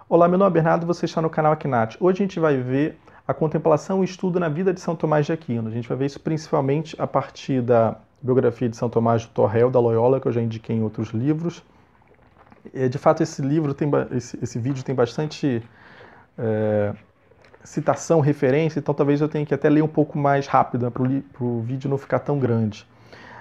Olá, meu nome é Bernardo e você está no canal Aknat. Hoje a gente vai ver a contemplação e estudo na vida de São Tomás de Aquino. A gente vai ver isso principalmente a partir da biografia de São Tomás de Torrel, da Loyola, que eu já indiquei em outros livros. De fato, esse vídeo tem bastante citação, referência, então talvez eu tenha que até ler um pouco mais rápido, para o vídeo não ficar tão grande.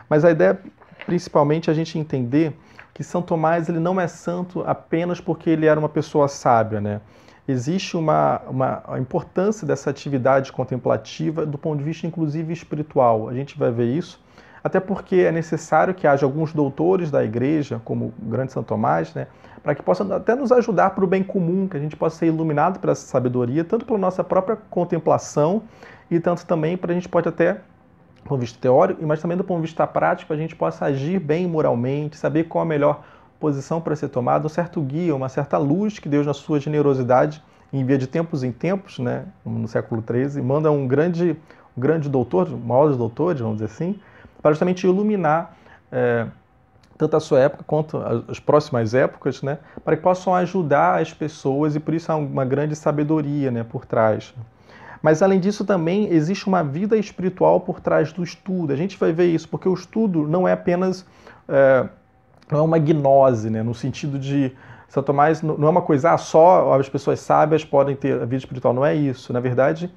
Mas a ideia, principalmente, é a gente entender que São Tomás ele não é santo apenas porque ele era uma pessoa sábia, né? Existe a importância dessa atividade contemplativa do ponto de vista, inclusive, espiritual. A gente vai ver isso, até porque é necessário que haja alguns doutores da igreja, como o grande São Tomás, né? Para que possam até nos ajudar para o bem comum, que a gente possa ser iluminado pela essa sabedoria, tanto pela nossa própria contemplação, e tanto também para a gente pode até do ponto de vista teórico, mas também do ponto de vista prático, a gente possa agir bem moralmente, saber qual a melhor posição para ser tomada, um certo guia, uma certa luz que Deus, na sua generosidade, envia de tempos em tempos, né, no século XIII, manda um grande doutor, o maior dos doutores, vamos dizer assim, para justamente iluminar tanto a sua época quanto as próximas épocas, né, para que possam ajudar as pessoas, e por isso há uma grande sabedoria, né, por trás. Mas, além disso, também existe uma vida espiritual por trás do estudo. A gente vai ver isso, porque o estudo não é apenas não é uma gnose, né? No sentido de São Tomás não é uma coisa, só as pessoas sábias podem ter a vida espiritual. Não é isso. Na verdade,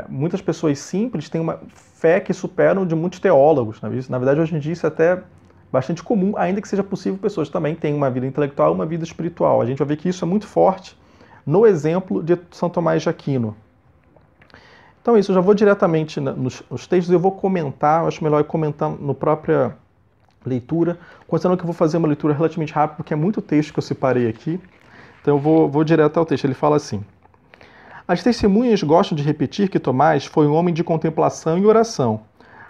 muitas pessoas simples têm uma fé que superam de muitos teólogos. Na verdade, hoje em dia isso é até bastante comum, ainda que seja possível pessoas também tenham uma vida intelectual e uma vida espiritual. A gente vai ver que isso é muito forte no exemplo de São Tomás de Aquino. Então é isso, eu já vou diretamente nos textos, eu vou comentar, eu acho melhor comentar na própria leitura, considerando que eu vou fazer uma leitura relativamente rápida, porque é muito texto que eu separei aqui, então eu vou direto ao texto. Ele fala assim: as testemunhas gostam de repetir que Tomás foi um homem de contemplação e oração.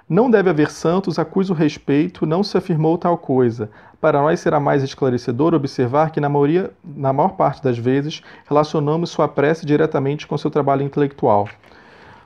Não deve haver santos a cujo respeito não se afirmou tal coisa. Para nós será mais esclarecedor observar que, na maior parte das vezes, relacionamos sua prece diretamente com seu trabalho intelectual.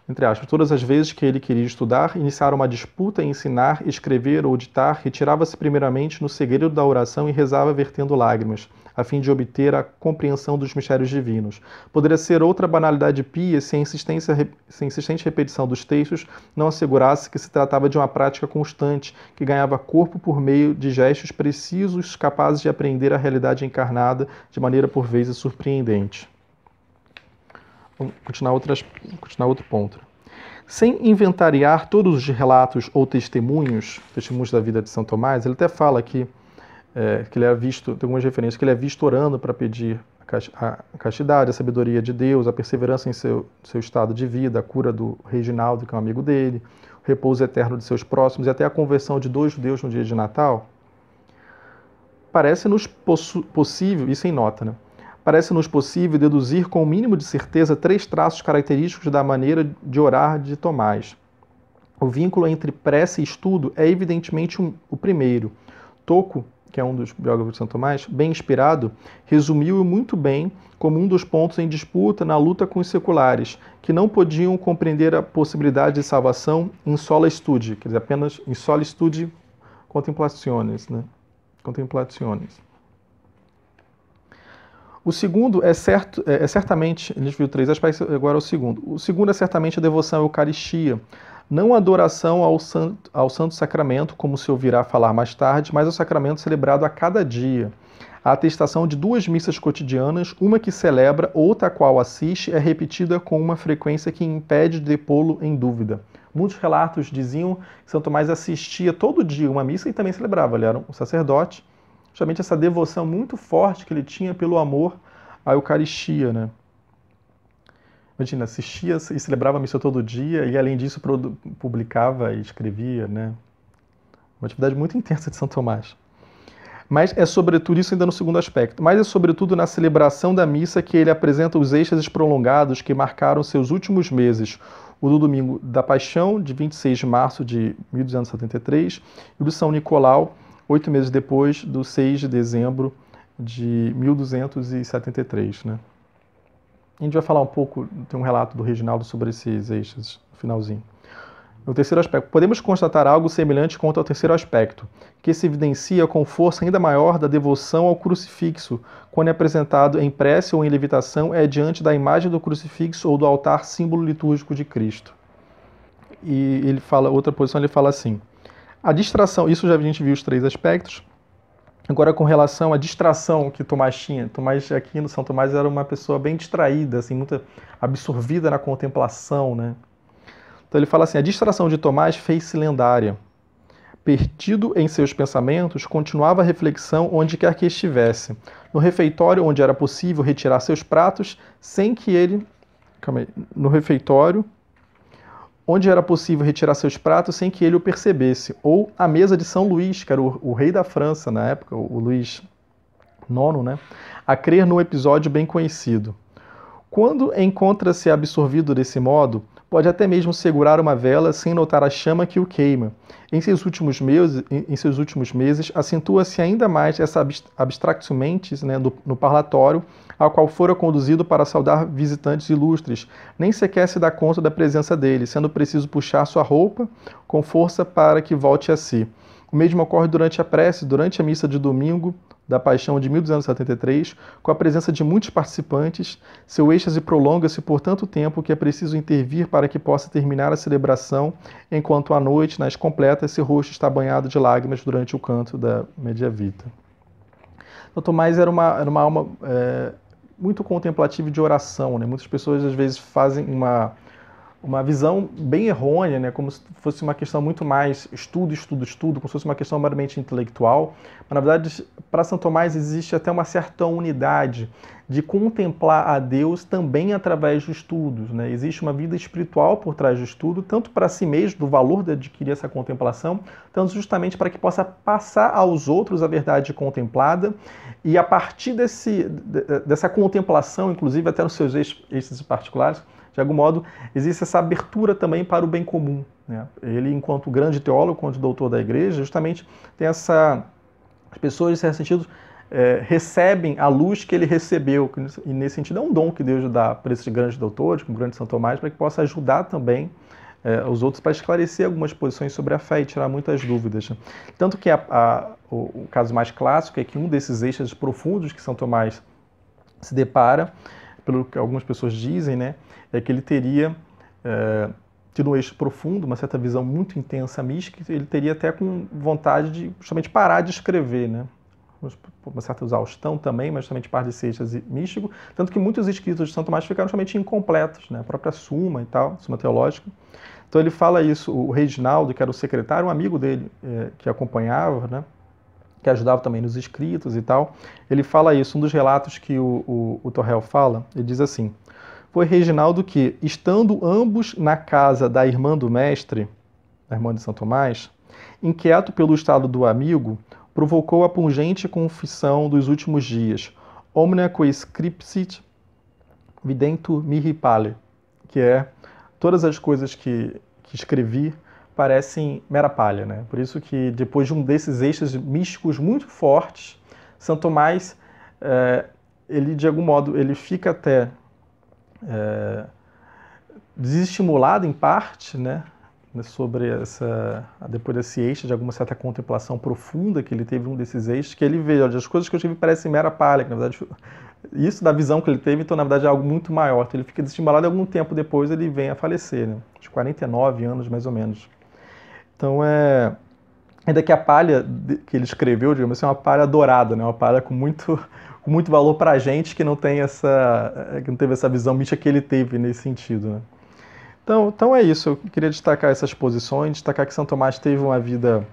Entre aspas, todas as vezes que ele queria estudar, iniciar uma disputa em ensinar, escrever ou ditar, retirava-se primeiramente no segredo da oração e rezava vertendo lágrimas, a fim de obter a compreensão dos mistérios divinos. Poderia ser outra banalidade pia se a insistente repetição dos textos não assegurasse que se tratava de uma prática constante, que ganhava corpo por meio de gestos precisos, capazes de aprender a realidade encarnada de maneira por vezes surpreendente. Vamos continuar outro ponto. Sem inventariar todos os relatos ou testemunhos da vida de São Tomás, ele até fala que ele é visto, tem algumas referências, que ele é visto orando para pedir a castidade, a sabedoria de Deus, a perseverança em seu estado de vida, a cura do Reginaldo, que é um amigo dele, o repouso eterno de seus próximos e até a conversão de 2 judeus no dia de Natal. Parece-nos possível, isso em nota, né? Parece-nos possível deduzir com o mínimo de certeza 3 traços característicos da maneira de orar de Tomás. O vínculo entre prece e estudo é evidentemente o primeiro. Tocco, que é um dos biógrafos de São Tomás, bem inspirado, resumiu-o muito bem como um dos pontos em disputa na luta com os seculares, que não podiam compreender a possibilidade de salvação in sola studia, quer dizer, apenas in sola studia contemplationes, né? Contemplationes. O segundo é certamente, a gente viu 3 aspectos, agora é o segundo. O segundo é certamente a devoção à Eucaristia. Não a adoração ao Santo Sacramento, como se ouvirá falar mais tarde, mas ao sacramento celebrado a cada dia. A atestação de 2 missas cotidianas, uma que celebra, outra a qual assiste, é repetida com uma frequência que impede de pô-lo em dúvida. Muitos relatos diziam que São Tomás assistia todo dia uma missa e também celebrava. Ele era um sacerdote. Justamente essa devoção muito forte que ele tinha pelo amor à Eucaristia, né? Imagina, assistia e celebrava a missa todo dia e, além disso, publicava e escrevia, né? Uma atividade muito intensa de São Tomás. Mas é sobretudo, isso ainda no segundo aspecto, mas é sobretudo na celebração da missa que ele apresenta os êxtases prolongados que marcaram seus últimos meses, o do domingo da Paixão, de 26 de março de 1273, e o do São Nicolau, 8 meses depois, do 6 de dezembro de 1273, né? A gente vai falar um pouco, tem um relato do Reginaldo sobre esses êxtases, no finalzinho. O terceiro aspecto. Podemos constatar algo semelhante quanto ao terceiro aspecto, que se evidencia com força ainda maior da devoção ao crucifixo, quando é apresentado em prece ou em levitação, é diante da imagem do crucifixo ou do altar, símbolo litúrgico de Cristo. E ele fala, outra posição, ele fala assim: a distração, isso já a gente viu os três aspectos. Agora, com relação à distração que Tomás tinha, Tomás de Aquino, São Tomás era uma pessoa bem distraída, assim, muito absorvida na contemplação, né? Então ele fala assim: a distração de Tomás fez-se lendária. Perdido em seus pensamentos, continuava a reflexão onde quer que estivesse. No refeitório, onde era possível retirar seus pratos, sem que ele... No refeitório, onde era possível retirar seus pratos sem que ele o percebesse. Ou à mesa de São Luís, que era o rei da França na época, o Luís IX, né? A crer num episódio bem conhecido. Quando encontra-se absorvido desse modo, pode até mesmo segurar uma vela sem notar a chama que o queima. Em seus últimos meses acentua-se ainda mais essa abstractio mentis, né, no parlatório, ao qual fora conduzido para saudar visitantes ilustres. Nem sequer se dá conta da presença dele, sendo preciso puxar sua roupa com força para que volte a si. O mesmo ocorre durante a prece, durante a missa de domingo da Paixão de 1273, com a presença de muitos participantes. Seu êxtase prolonga-se por tanto tempo que é preciso intervir para que possa terminar a celebração, enquanto à noite, nas completas, seu rosto está banhado de lágrimas durante o canto da Mediavita. Então, Tomás era uma alma muito contemplativa e de oração, né? Muitas pessoas às vezes fazem uma visão bem errônea, né? Como se fosse uma questão muito mais estudo, como se fosse uma questão meramente intelectual. Mas, na verdade, para São Tomás existe até uma certa unidade de contemplar a Deus também através dos estudos, né? Existe uma vida espiritual por trás do estudo, tanto para si mesmo, do valor de adquirir essa contemplação, tanto justamente para que possa passar aos outros a verdade contemplada, e a partir dessa contemplação, inclusive até nos seus êxtases particulares, de algum modo, existe essa abertura também para o bem comum, né? Ele, enquanto grande teólogo, enquanto doutor da igreja, justamente tem essa... As pessoas, em certo sentido, recebem a luz que ele recebeu, e nesse sentido é um dom que Deus dá para esses grandes doutores, como o grande São Tomás, para que possa ajudar também os outros para esclarecer algumas posições sobre a fé e tirar muitas dúvidas. Tanto que o caso mais clássico é que um desses êxtases profundos que São Tomás se depara, pelo que algumas pessoas dizem, né, é que ele teria tido um êxtase profundo, uma certa visão muito intensa mística, ele teria até com vontade de justamente parar de escrever, né? Uma certa exaustão também, mas justamente parte desse êxtase místico, tanto que muitos escritos de São Tomás ficaram justamente incompletos, né? A própria Suma e tal, Suma Teológica. Então ele fala isso, o Reginaldo, que era o secretário, um amigo dele que acompanhava, né? Que ajudava também nos escritos e tal, ele fala isso, um dos relatos que o Torrel fala, ele diz assim: foi Reginaldo que, estando ambos na casa da irmã do mestre, a irmã de São Tomás, inquieto pelo estado do amigo, provocou a pungente confissão dos últimos dias, omnia quae scripsit videntur mihi pale, que é, todas as coisas que escrevi parecem mera palha, né? Por isso que depois de um desses êxtases místicos muito fortes, São Tomás, ele de algum modo, ele fica até desestimulado em parte, né? Sobre depois desse êxtase, de alguma certa contemplação profunda que ele teve um desses êxtases, que ele vê, olha, as coisas que eu tive parecem mera palha, que na verdade isso da visão que ele teve, então na verdade é algo muito maior. Então ele fica desestimulado e algum tempo depois ele vem a falecer, né? De 49 anos mais ou menos. Então ainda que a palha que ele escreveu, digamos assim, é uma palha dourada, né? Uma palha com muito valor para a gente que não teve essa visão mística que ele teve nesse sentido, né? Então é isso, eu queria destacar essas posições, destacar que São Tomás teve uma vida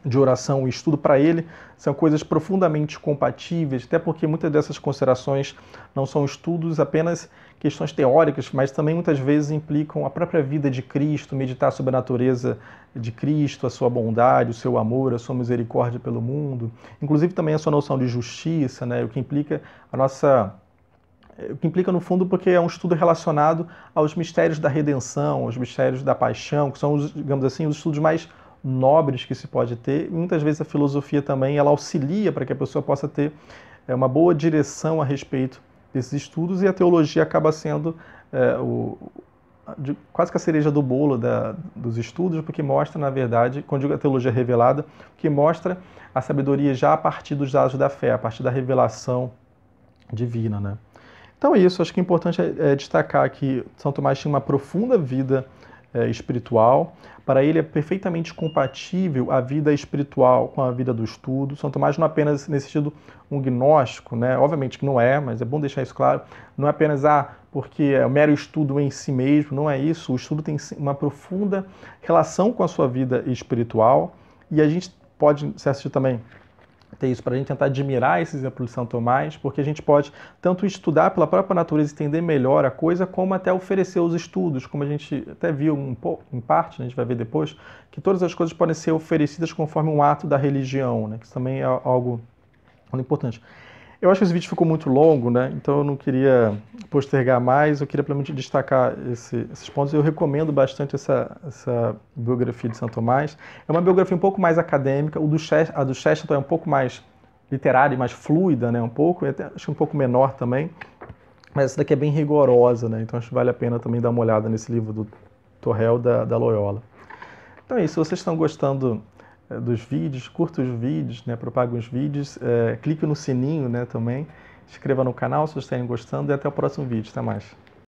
de oração e estudo. Para ele são coisas profundamente compatíveis, até porque muitas dessas considerações não são estudos apenas questões teóricas, mas também muitas vezes implicam a própria vida de Cristo, meditar sobre a natureza de Cristo, a sua bondade, o seu amor, a sua misericórdia pelo mundo, inclusive também a sua noção de justiça, né? O que implica no fundo, porque é um estudo relacionado aos mistérios da redenção, aos mistérios da paixão, que são, digamos assim, os estudos mais nobres que se pode ter. E muitas vezes a filosofia também ela auxilia para que a pessoa possa ter uma boa direção a respeito desses estudos, e a teologia acaba sendo quase que a cereja do bolo dos estudos, porque mostra, na verdade, quando digo a teologia revelada, que mostra a sabedoria já a partir dos dados da fé, a partir da revelação divina, né? Então é isso, acho que é importante destacar que São Tomás tinha uma profunda vida espiritual. Para ele é perfeitamente compatível a vida espiritual com a vida do estudo. São Tomás não é apenas, nesse sentido, um gnóstico, né? Obviamente que não é, mas é bom deixar isso claro. Não é apenas, porque é um mero estudo em si mesmo, não é isso. O estudo tem uma profunda relação com a sua vida espiritual, e a gente pode se assistir também ter isso para a gente tentar admirar esse exemplo de São Tomás, porque a gente pode tanto estudar pela própria natureza, entender melhor a coisa, como até oferecer os estudos, como a gente até viu um pouco, em parte, né, a gente vai ver depois, que todas as coisas podem ser oferecidas conforme um ato da religião, né, que isso também é algo importante. Eu acho que esse vídeo ficou muito longo, né? Então eu não queria postergar mais, eu queria pelo menos destacar esses pontos. Eu recomendo bastante essa biografia de São Tomás. É uma biografia um pouco mais acadêmica, a do Chesterton é um pouco mais literária e mais fluida, né? Um pouco, até, acho que um pouco menor também, mas essa daqui é bem rigorosa, né? Então acho que vale a pena também dar uma olhada nesse livro do Torrel da Loyola. Então é isso, se vocês estão gostando dos vídeos, curta os vídeos, né, propague os vídeos, clique no sininho, né, também, inscreva no canal se vocês estiverem gostando, e até o próximo vídeo. Até mais.